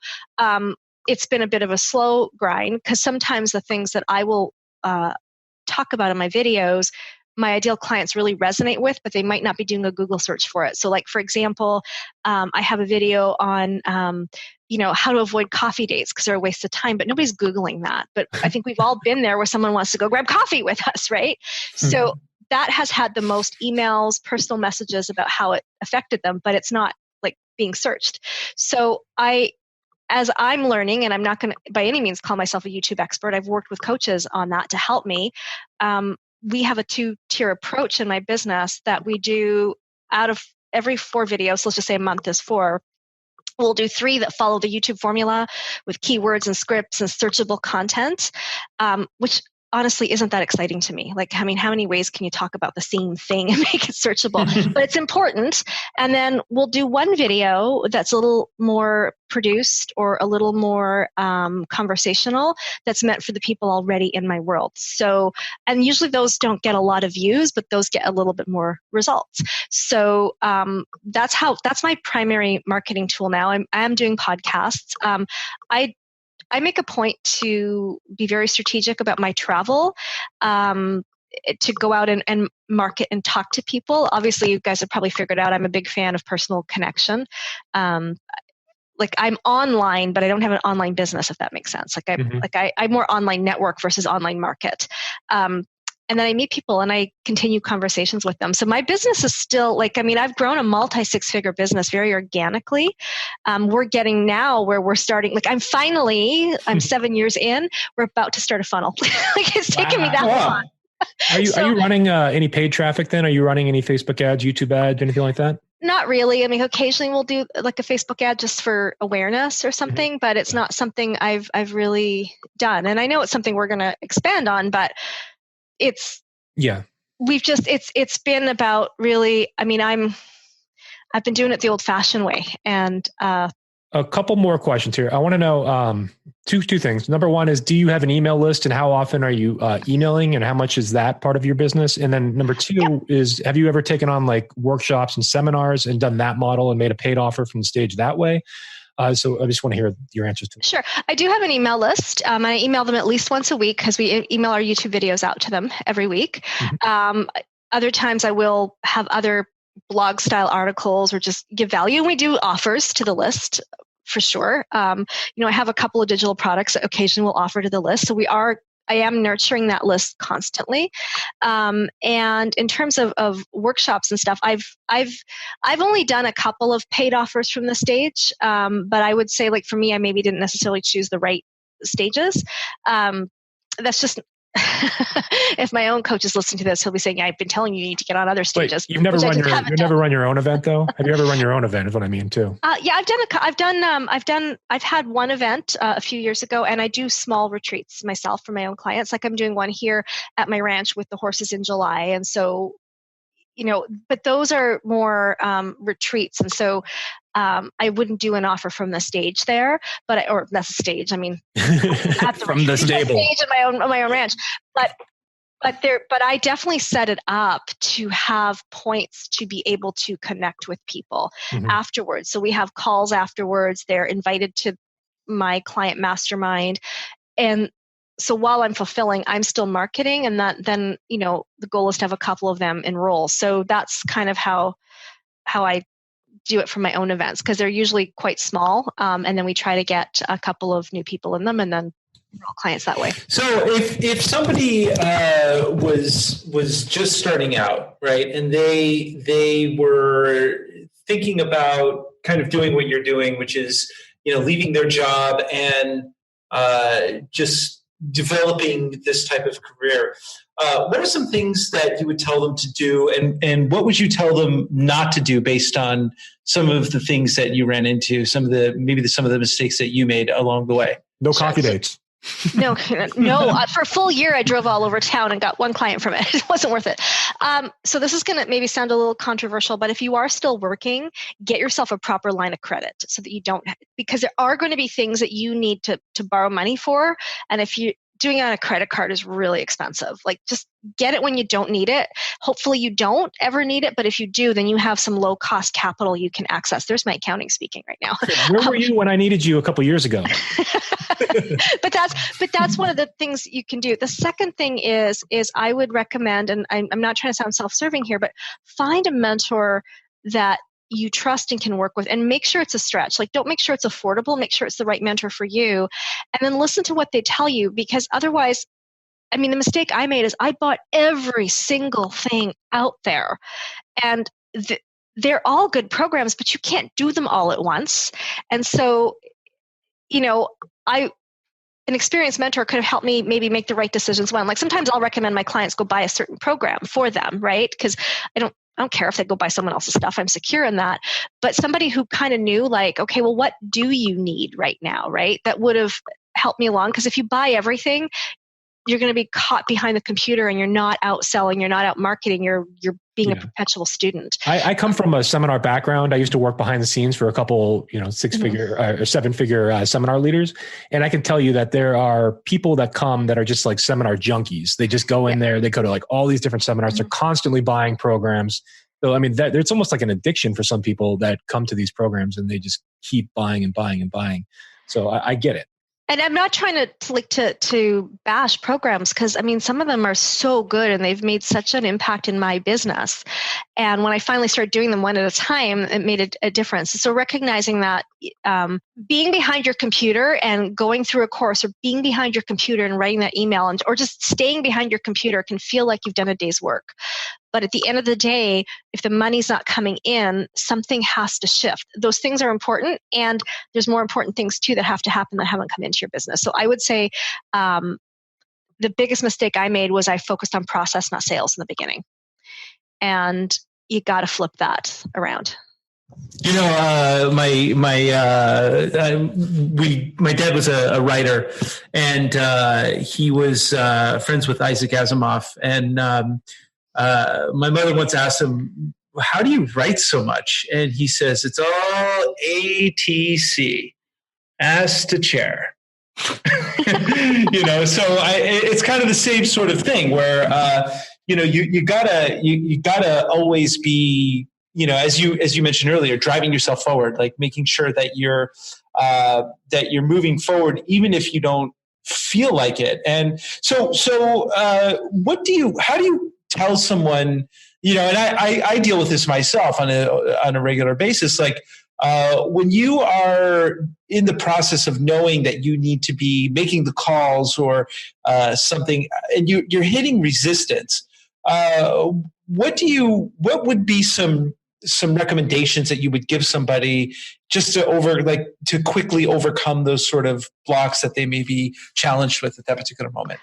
it's been a bit of a slow grind, because sometimes the things that I will talk about in my videos, my ideal clients really resonate with, but they might not be doing a Google search for it. So like, for example, I have a video on, how to avoid coffee dates because they're a waste of time, but nobody's Googling that. But I think we've all been there where someone wants to go grab coffee with us, right? So that has had the most emails, personal messages about how it affected them, but it's not like being searched. So as I'm learning, and I'm not going to by any means call myself a YouTube expert, I've worked with coaches on that to help me. We have a 2-tier approach in my business that we do out of every 4 videos. So let's just say a month is 4. We'll do 3 that follow the YouTube formula with keywords and scripts and searchable content, which honestly isn't that exciting to me. Like, I mean, how many ways can you talk about the same thing and make it searchable? But it's important. And then we'll do 1 video that's a little more produced or a little more conversational that's meant for the people already in my world. So, and usually those don't get a lot of views, but those get a little bit more results. So that's my primary marketing tool now. I'm doing podcasts. I make a point to be very strategic about my travel, to go out and market and talk to people. Obviously, you guys have probably figured out I'm a big fan of personal connection. Like I'm online, but I don't have an online business, if that makes sense. Like I'm more online network versus online market. And then I meet people and I continue conversations with them. So my business is still I've grown a multi-6-figure business very organically. We're getting now where we're starting, I'm 7 years in, we're about to start a funnel. It's taken me that long. Are you running any paid traffic then? Are you running any Facebook ads, YouTube ads, anything like that? Not really. I mean, occasionally we'll do like a Facebook ad just for awareness or something, but it's not something I've really done. And I know it's something we're going to expand on, but it's been about really, I mean, I've been doing it the old fashioned way. And a couple more questions here. I want to know two things. Number one is, do you have an email list, and how often are you emailing, and how much is that part of your business? And then number 2 is, have you ever taken on like workshops and seminars and done that model and made a paid offer from the stage that way? So I just want to hear your answers to that. Sure. I do have an email list. And I email them at least once a week because we email our YouTube videos out to them every week. Other times I will have other blog style articles or just give value. And we do offers to the list for sure. I have a couple of digital products that occasionally will offer to the list. So I am nurturing that list constantly. And in terms of workshops and stuff, I've only done a couple of paid offers from the stage. But I would say, like, for me, I maybe didn't necessarily choose the right stages. That's just, if my own coach is listening to this, he'll be saying, yeah, I've been telling you need to get on other stages. Wait, you've never run your own event though? Have you ever run your own event is what I mean too? Yeah, I've had one event a few years ago, and I do small retreats myself for my own clients. Like I'm doing one here at my ranch with the horses in July. And so, but those are more retreats. And so I wouldn't do an offer from the stage there, or that's a stage. I mean, from the stable, stage at my own ranch. But I definitely set it up to have points to be able to connect with people afterwards. So we have calls afterwards. They're invited to my client mastermind, and so while I'm fulfilling, I'm still marketing, and then the goal is to have a couple of them enroll. So that's kind of how I do it for my own events, because they're usually quite small, and then we try to get a couple of new people in them, and then clients that way. So if somebody was just starting out, right, and they were thinking about kind of doing what you're doing, which is, leaving their job and just developing this type of career, what are some things that you would tell them to do, and what would you tell them not to do based on some of the things that you ran into, some of the mistakes that you made along the way? No coffee dates. No. For a full year, I drove all over town and got one client from it. It wasn't worth it. So this is going to maybe sound a little controversial, but if you are still working, get yourself a proper line of credit so that you don't, because there are going to be things that you need to borrow money for. And if you doing it on a credit card is really expensive. Like, just get it when you don't need it. Hopefully you don't ever need it, but if you do, then you have some low cost capital you can access. There's my accounting speaking right now. Where were you when I needed you a couple years ago? But that's one of the things you can do. The second thing is I would recommend, and I'm not trying to sound self-serving here, but find a mentor that you trust and can work with, and make sure it's a stretch. Like, don't make sure it's affordable, make sure it's the right mentor for you, and then listen to what they tell you, because otherwise, the mistake I made is I bought every single thing out there, and they're all good programs, but you can't do them all at once. And so, an experienced mentor could have helped me maybe make the right decisions when, like, sometimes I'll recommend my clients go buy a certain program for them, right? Because I don't care if they go buy someone else's stuff. I'm secure in that. But somebody who kind of knew, like, okay, well, what do you need right now, right? That would have helped me along. Because if you buy everything, you're going to be caught behind the computer and you're not out selling, you're not out marketing, you're being a perpetual student. I come from a seminar background. I used to work behind the scenes for a couple, 6-figure or 7-figure seminar leaders. And I can tell you that there are people that come that are just like seminar junkies. They just go in there, they go to like all these different seminars. They're constantly buying programs. So, it's almost like an addiction for some people that come to these programs and they just keep buying and buying and buying. So I get it. And I'm not trying to bash programs, because some of them are so good and they've made such an impact in my business. And when I finally started doing them one at a time, it made a difference. So recognizing that being behind your computer and going through a course, or being behind your computer and writing that email, or just staying behind your computer can feel like you've done a day's work. But at the end of the day, if the money's not coming in, something has to shift. Those things are important, and there's more important things too that have to happen that haven't come into your business. So I would say the biggest mistake I made was I focused on process, not sales in the beginning. And you got to flip that around. My dad was a writer, and he was friends with Isaac Asimov, and my mother once asked him, "How do you write so much?" And he says, "It's all ATC, ass to chair." So it's kind of the same sort of thing where you gotta always be, as you mentioned earlier, driving yourself forward, like making sure that you're moving forward even if you don't feel like it. And so how do you tell someone, and I deal with this myself on a regular basis, like when you are in the process of knowing that you need to be making the calls or something, and you're hitting resistance, what would be some recommendations that you would give somebody just to quickly overcome those sort of blocks that they may be challenged with at that particular moment?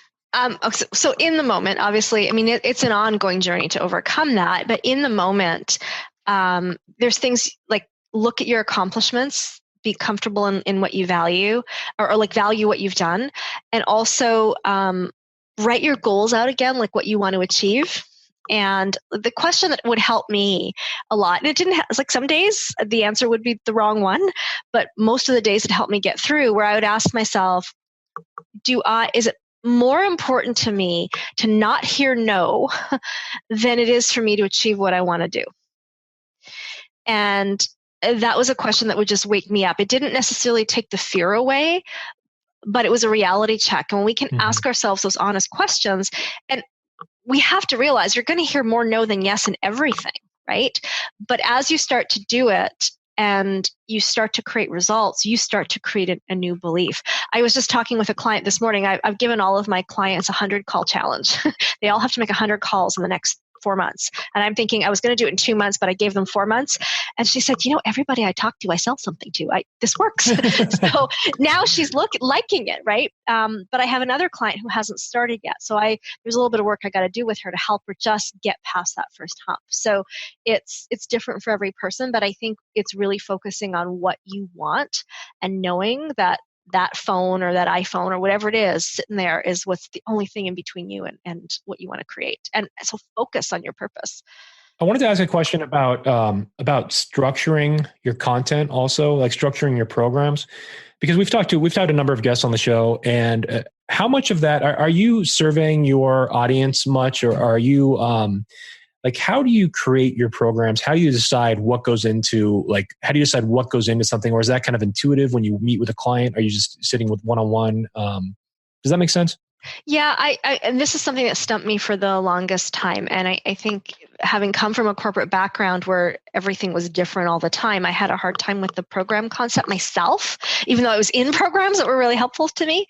So in the moment, obviously, it's an ongoing journey to overcome that. But in the moment, there's things like look at your accomplishments, be comfortable in what you value, or like value what you've done. And also write your goals out again, like what you want to achieve. And the question that would help me a lot, and it's like some days the answer would be the wrong one, but most of the days it helped me get through, where I would ask myself, is it more important to me to not hear no than it is for me to achieve what I want to do? And that was a question that would just wake me up. It didn't necessarily take the fear away, but it was a reality check. And when we can ask ourselves those honest questions, and we have to realize you're going to hear more no than yes in everything, right? But as you start to do it and you start to create results, you start to create a new belief. I was just talking with a client this morning. I've given all of my clients a 100 call challenge. They all have to make 100 calls in the next 4 months. And I'm thinking I was going to do it in 2 months, but I gave them 4 months. And she said, everybody I talk to, I sell something to. This works. So now she's liking it, right? But I have another client who hasn't started yet. So there's a little bit of work I got to do with her to help her just get past that first hump. So it's different for every person, but I think it's really focusing on what you want and knowing that phone or that iPhone or whatever it is sitting there is what's the only thing in between you and what you want to create. And so focus on your purpose. I wanted to ask a question about structuring your content, also like structuring your programs, because we've talked to a number of guests on the show, and how much of that are you surveying your audience much, or are you how do you create your programs? How do you decide what goes into something, or is that kind of intuitive when you meet with a client? Are you just sitting with one-on-one? Does that make sense? Yeah, and this is something that stumped me for the longest time. And I think having come from a corporate background where everything was different all the time, I had a hard time with the program concept myself, even though I was in programs that were really helpful to me.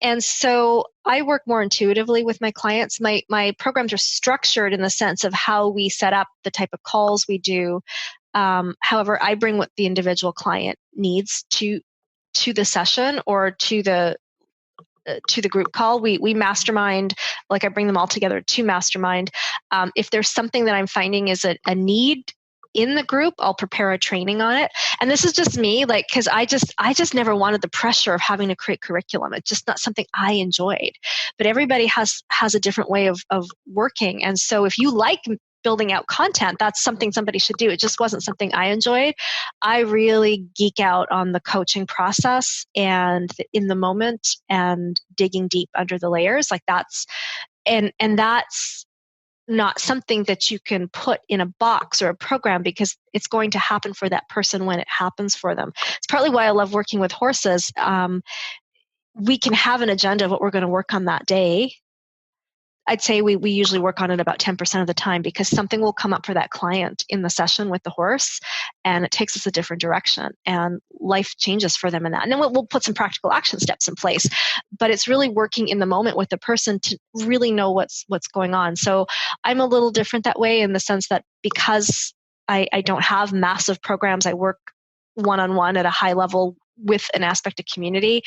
And so I work more intuitively with my clients. My programs are structured in the sense of how we set up the type of calls we do. However, I bring what the individual client needs to the session or to the group call. We mastermind, I bring them all together to mastermind. If there's something that I'm finding is a need in the group, I'll prepare a training on it. And this is just me, because I just never wanted the pressure of having to create curriculum. It's just not something I enjoyed. But everybody has a different way of working. And so if you like building out content, that's something somebody should do. It just wasn't something I enjoyed. I really geek out on the coaching process and in the moment and digging deep under the layers. That's not something that you can put in a box or a program, because it's going to happen for that person when it happens for them. It's partly why I love working with horses. We can have an agenda of what we're going to work on that day. I'd say we usually work on it about 10% of the time, because something will come up for that client in the session with the horse and it takes us a different direction and life changes for them in that. And then we'll put some practical action steps in place, but it's really working in the moment with the person to really know what's going on. So I'm a little different that way, in the sense that because I don't have massive programs, I work one-on-one at a high level with an aspect of community.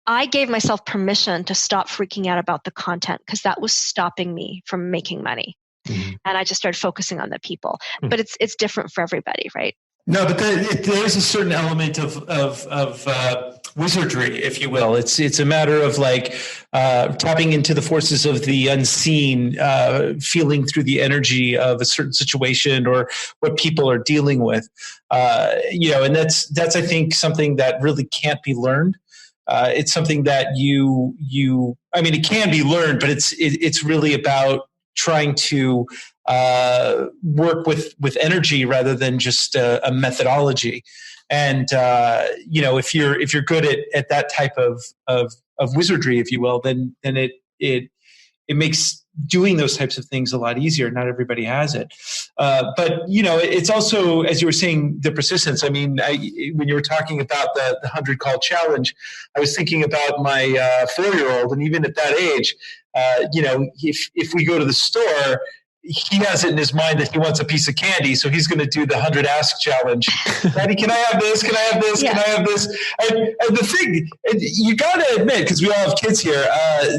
I gave myself permission to stop freaking out about the content, because that was stopping me from making money. Mm-hmm. And I just started focusing on the people. Mm-hmm. But it's different for everybody, right? No, but there's a certain element of wizardry, if you will. It's a matter of tapping into the forces of the unseen, feeling through the energy of a certain situation or what people are dealing with. And that's I think something that really can't be learned. It's something that it can be learned, but it's really about trying to work with energy rather than just a methodology. And if you're good at that type of wizardry, if you will, then it makes doing those types of things a lot easier. Not everybody has it. But it's also, as you were saying, the persistence. When you were talking about the 100 call challenge, I was thinking about my 4-year-old, and even at that age, if we go to the store, he has it in his mind that he wants a piece of candy, so he's going to do the 100 ask challenge. Daddy, can I have this? Can I have this? Yeah. Can I have this? And the thing, you got to admit, because we all have kids here,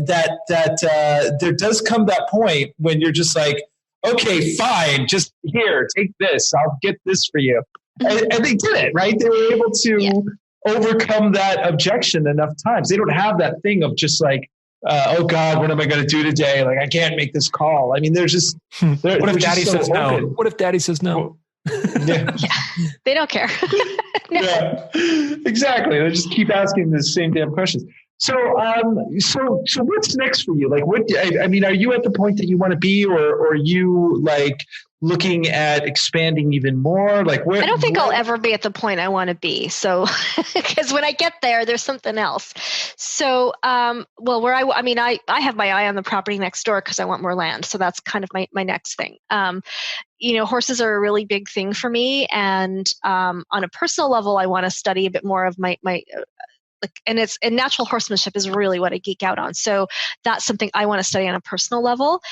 that there does come that point when you're just like, okay, fine, just here, take this. I'll get this for you. And they did it, right? They were able to overcome that objection enough times. They don't have that thing of just oh God, what am I going to do today? I can't make this call. There's just, what if Daddy says no? What if Daddy says no? Yeah. They don't care. No. Yeah, exactly. They just keep asking the same damn questions. So what's next for you? Are you at the point that you want to be, or are you looking at expanding even more? Like, where? I don't think I'll ever be at the point I want to be. So, because when I get there, there's something else. So, well, I have my eye on the property next door because I want more land. So that's kind of my next thing. Horses are a really big thing for me. And on a personal level, I want to study a bit more of my and natural horsemanship is really what I geek out on. So that's something I want to study on a personal level.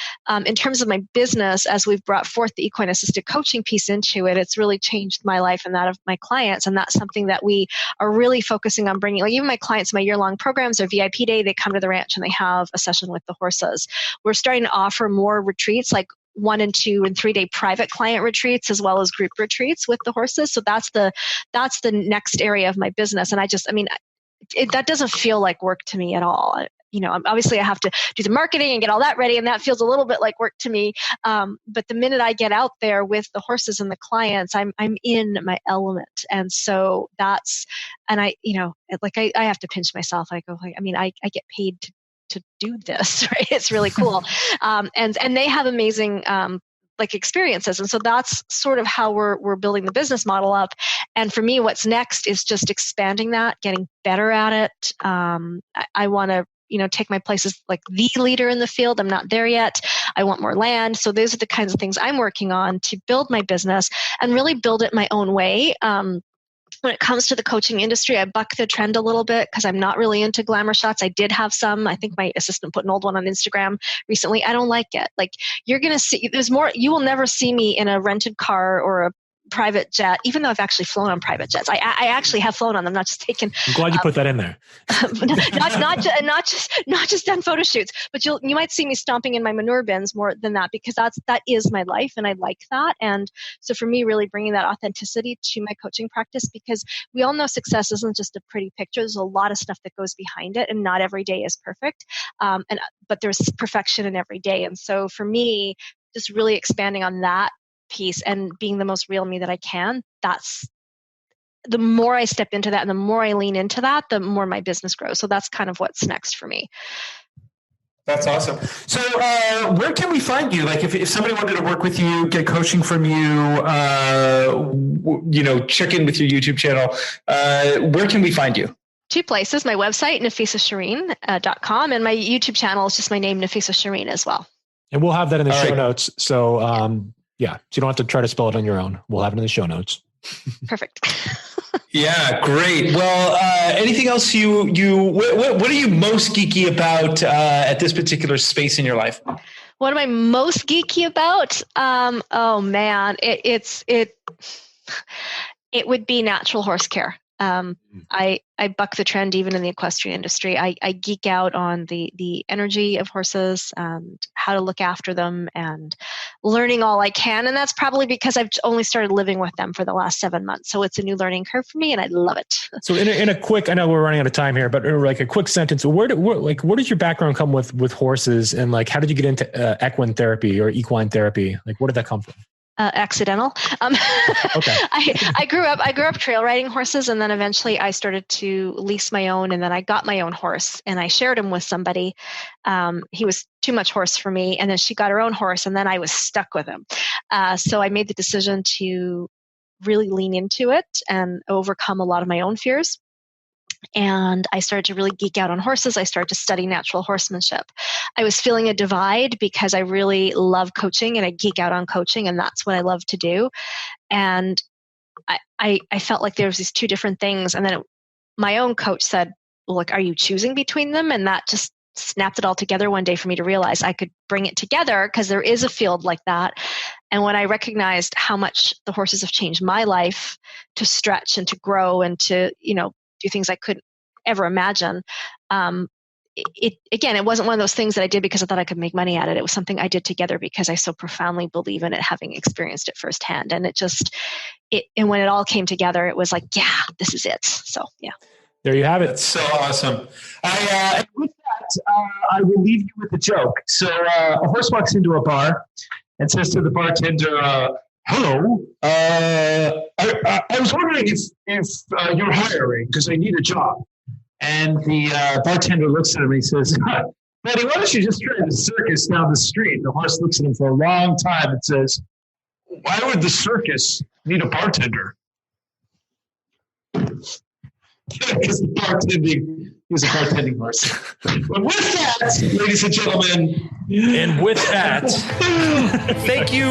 In terms of my business, as we've brought forth the equine assisted coaching piece into it, it's really changed my life and that of my clients. And that's something that we are really focusing on bringing. Like even my clients, my year-long programs, their VIP day, they come to the ranch and they have a session with the horses. We're starting to offer more retreats, like 1 and 2 and 3 day private client retreats, as well as group retreats with the horses. So that's the next area of my business. And that doesn't feel like work to me at all. Obviously I have to do the marketing and get all that ready, and that feels a little bit like work to me. But the minute I get out there with the horses and the clients, I'm in my element. And so I have to pinch myself. I get paid to do this, right? It's really cool. And they have amazing experiences. And so that's sort of how we're building the business model up. And for me, what's next is just expanding that, getting better at it. I want to, take my place as like the leader in the field. I'm not there yet. I want more land. So those are the kinds of things I'm working on to build my business and really build it my own way. When it comes to the coaching industry, I buck the trend a little bit because I'm not really into glamour shots. I did have some. I think my assistant put an old one on Instagram recently. I don't like it. Like, you're going to see, there's more, you will never see me in a rented car or a private jet, even though I've actually flown on private jets. I actually have flown on them, not just taken. I'm glad you put that in there. not just done photo shoots, but you might see me stomping in my manure bins more than that, because that is my life and I like that. And so for me, really bringing that authenticity to my coaching practice, because we all know success isn't just a pretty picture. There's a lot of stuff that goes behind it, and not every day is perfect. But there's perfection in every day. And so for me, just really expanding on that piece and being the most real me that I can, that's the more I step into that and the more I lean into that, the more my business grows. So that's kind of what's next for me. That's awesome. So where can we find you? Like if somebody wanted to work with you, get coaching from you, check in with your YouTube channel, where can we find you? 2 places, my website, nafissashireen.com, and my YouTube channel is just my name, Nafissa Shireen, as well. And we'll have that in the show notes. So so you don't have to try to spell it on your own. We'll have it in the show notes. Perfect. Yeah, great. Well, anything else what are you most geeky about at this particular space in your life? What am I most geeky about? Oh man, it would be natural horse care. I buck the trend even in the equestrian industry. I geek out on the energy of horses and how to look after them and learning all I can. And that's probably because I've only started living with them for the last 7 months. So it's a new learning curve for me and I love it. So in a quick, I know we're running out of time here, but like a quick sentence, where does your background come with horses, and like, how did you get into equine therapy or equine therapy? Like, where did that come from? Accidental. Okay. I grew up trail riding horses, and then eventually I started to lease my own, and then I got my own horse and I shared him with somebody. He was too much horse for me, and then she got her own horse, and then I was stuck with him. So I made the decision to really lean into it and overcome a lot of my own fears. And I started to really geek out on horses. I started to study natural horsemanship. I was feeling a divide because I really love coaching and I geek out on coaching, and that's what I love to do. And I felt like there was these 2 different things. And then my own coach said, well, like, are you choosing between them? And that just snapped it all together one day for me to realize I could bring it together, because there is a field like that. And when I recognized how much the horses have changed my life to stretch and to grow and to, do things I couldn't ever imagine. It wasn't one of those things that I did because I thought I could make money at it. It was something I did together because I so profoundly believe in it, having experienced it firsthand. And and when it all came together, it was like, yeah, this is it. So, yeah. There you have it. That's so awesome. With that, I will leave you with a joke. So a horse walks into a bar and says to the bartender, hello, I was wondering if you're hiring, because I need a job. And the bartender looks at him and he says, buddy, why don't you just try the circus down the street? The horse looks at him for a long time and says, Why would the circus need a bartender? Because the bartending is a bartending horse. But with that, ladies and gentlemen, And with that, Thank you,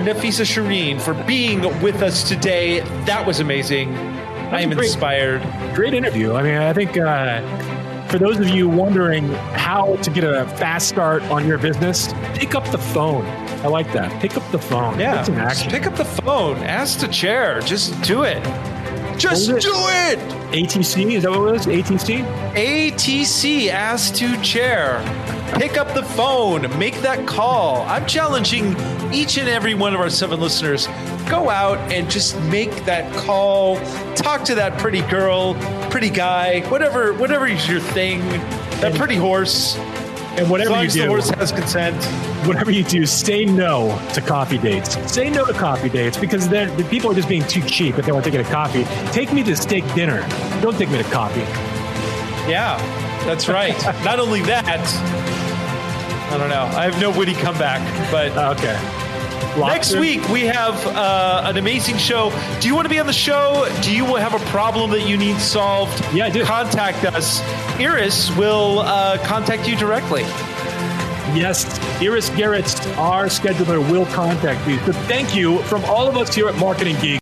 Nafissa Shireen, for being with us today. That was amazing. I am inspired. great interview. I mean, I think for those of you wondering how to get a fast start on your business, pick up the phone. I like that. Pick up the phone. Yeah. Put some Just action. pick up the phone. Ask the chair. Just do it. Just What was do it. ATC, is that what it was? ATC? ATC, ask to chair. Pick up the phone. Make that call. I'm challenging each and every one of our 7 listeners. Go out and just make that call. Talk to that pretty girl, pretty guy, whatever is your thing. That pretty horse. And As whatever long you as the do, horse has consent. whatever you do, say no to coffee dates. Say no to coffee dates because the people are just being too cheap if they want to get a coffee. Take me to steak dinner. Don't take me to coffee. Yeah, that's right. Not only that, I don't know. I have no witty comeback, but Okay. next Lobster? week we have an amazing show. Do you want to be on the show? Do you have a problem that you need solved? Yeah, I do. Contact us. Iris will contact you directly. Yes, Iris Garrett, our scheduler, will contact you. So thank you from all of us here at Marketing Geeks.